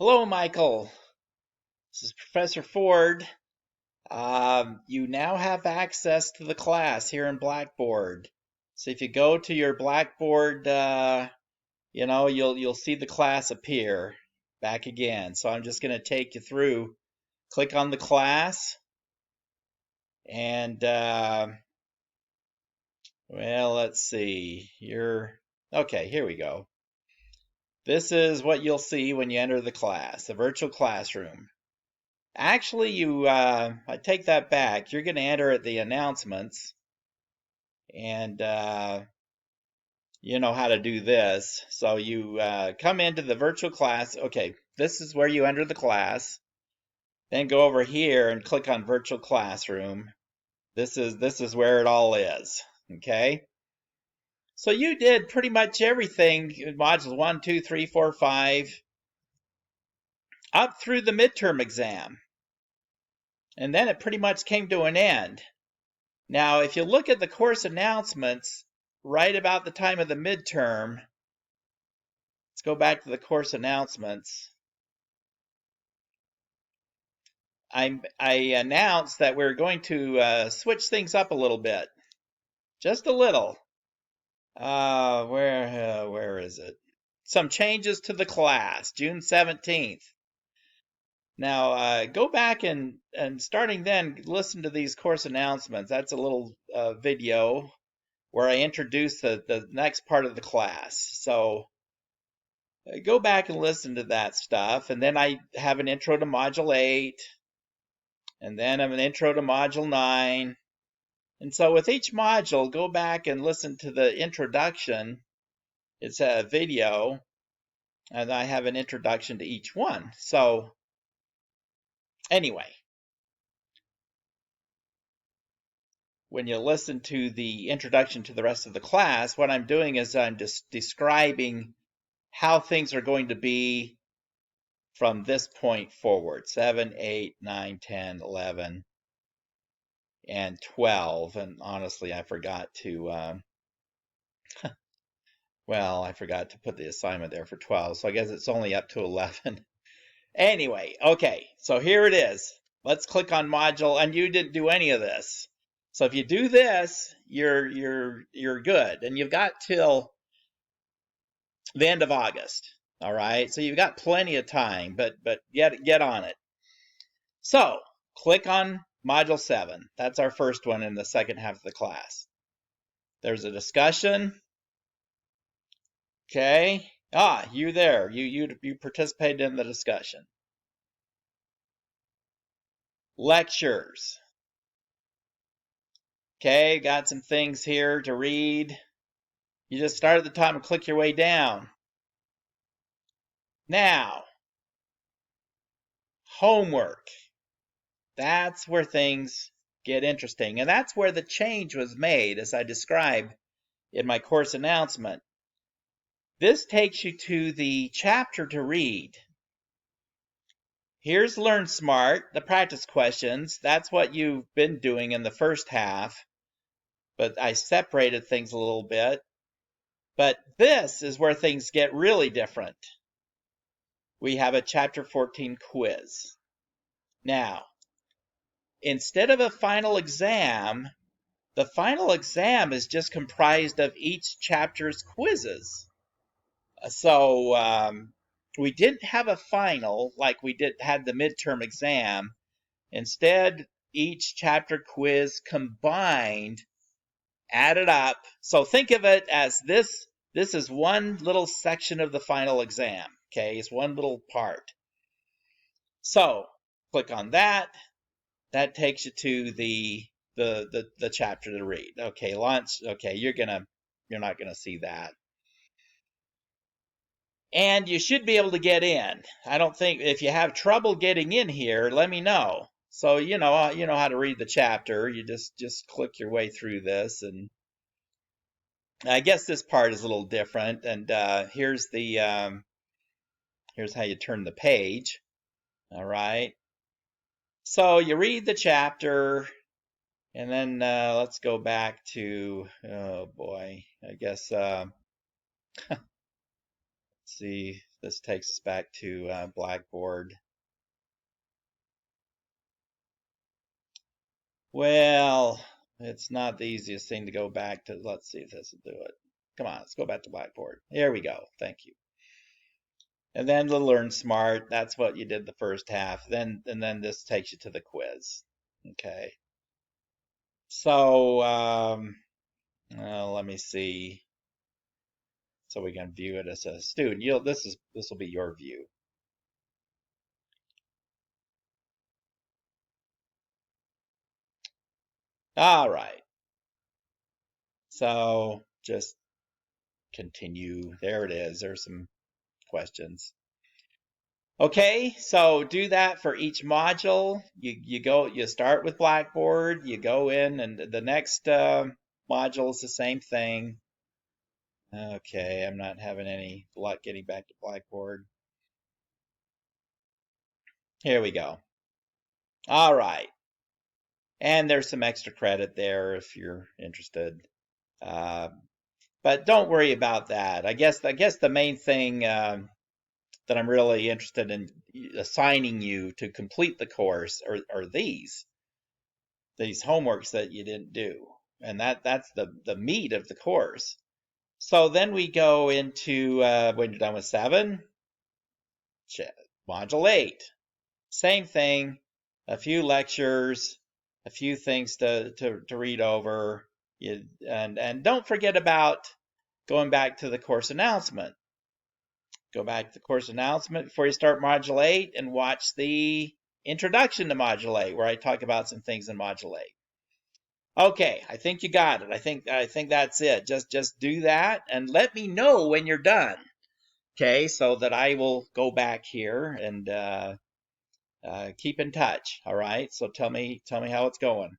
Hello, Michael. This is Professor Ford. You now have access to the class here in Blackboard. So if you go to your Blackboard, you'll see the class appear back again. So I'm just going to take you through. Click on the class, and well, let's see. Okay. Here we go. This is what you'll see when you enter the class, the virtual classroom. Actually, I take that back. You're going to enter at the announcements, and you know how to do this. So you come into the virtual class. Okay, this is where you enter the class. Then go over here and click on Virtual Classroom. This is where it all is. Okay. So you did pretty much everything in modules 1, 2, 3, 4, 5, up through the midterm exam. And then it pretty much came to an end. Now, if you look at the course announcements, right about the time of the midterm, let's go back to the course announcements. I announced that we're going to switch things up a little bit, just a little. Where is it? Some changes to the class, June 17th. Now, go back and starting then, listen to these course announcements. That's a little video where I introduce the next part of the class. So go back and listen to that stuff. And then I have an intro to Module 8, and then I have an intro to Module 9. And so with each module, go back and listen to the introduction. It's a video, and I have an introduction to each one. So anyway, when you listen to the introduction to the rest of the class, what I'm doing is I'm just describing how things are going to be from this point forward, 7, 8, 9, 10, 11, and 12. And honestly, I forgot to, I forgot to put the assignment there for 12. So I guess it's only up to 11. Anyway, okay, so here it is. Let's click on module, and you didn't do any of this. So if you do this, you're good. And you've got till the end of August. All right, so you've got plenty of time, but get on it. So click on Module 7. That's our first one in the second half of the class. There's a discussion. Okay. You there. You participated in the discussion. Lectures. Okay, got some things here to read. You just start at the top and click your way down. Now, homework. That's where things get interesting. And that's where the change was made, as I described in my course announcement. This takes you to the chapter to read. Here's Learn Smart, the practice questions. That's what you've been doing in the first half, but I separated things a little bit. But this is where things get really different. We have a chapter 14 quiz. Now, instead of a final exam, the final exam is just comprised of each chapter's quizzes. So we didn't have a final like we had the midterm exam. Instead, each chapter quiz combined, added up. So think of it as this is one little section of the final exam. Okay, it's one little part. So click on that. That takes you to the chapter to read. Okay, launch. Okay, you're not gonna see that. And you should be able to get in. I don't think, if you have trouble getting in here, let me know. So you know how to read the chapter. You just click your way through this, and I guess this part is a little different. And here's how you turn the page. All right. So you read the chapter, and then let's go back to, oh boy, I guess let's see. This takes us back to Blackboard. Well, it's not the easiest thing to go back to. Let's see if this will do it. Come on, let's go back to Blackboard. Here we go. Thank you. And then the Learn Smart. That's what you did the first half. And then this takes you to the quiz. Okay. So let me see. So we can view it as a student. This will be your view. All right. So just continue. There it is. There's some questions. Okay, so do that for each module. You start with Blackboard, you go in, and the next module is the same thing. Okay, I'm not having any luck getting back to Blackboard. Here we go. All right. And there's some extra credit there if you're interested. But don't worry about that. I guess the main thing that I'm really interested in assigning you to complete the course are these homeworks that you didn't do. And that's the meat of the course. So then we go into, when you're done with 7, Module 8. Same thing, a few lectures, a few things to read over. And don't forget about going back to the course announcement. Go back to the course announcement before you start Module 8 and watch the introduction to Module 8, where I talk about some things in Module 8. Okay, I think you got it. I think that's it. Just do that and let me know when you're done. Okay, so that I will go back here and keep in touch. All right. So tell me how it's going.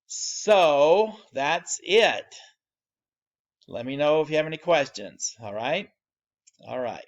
So that's it. Let me know if you have any questions. All right. All right.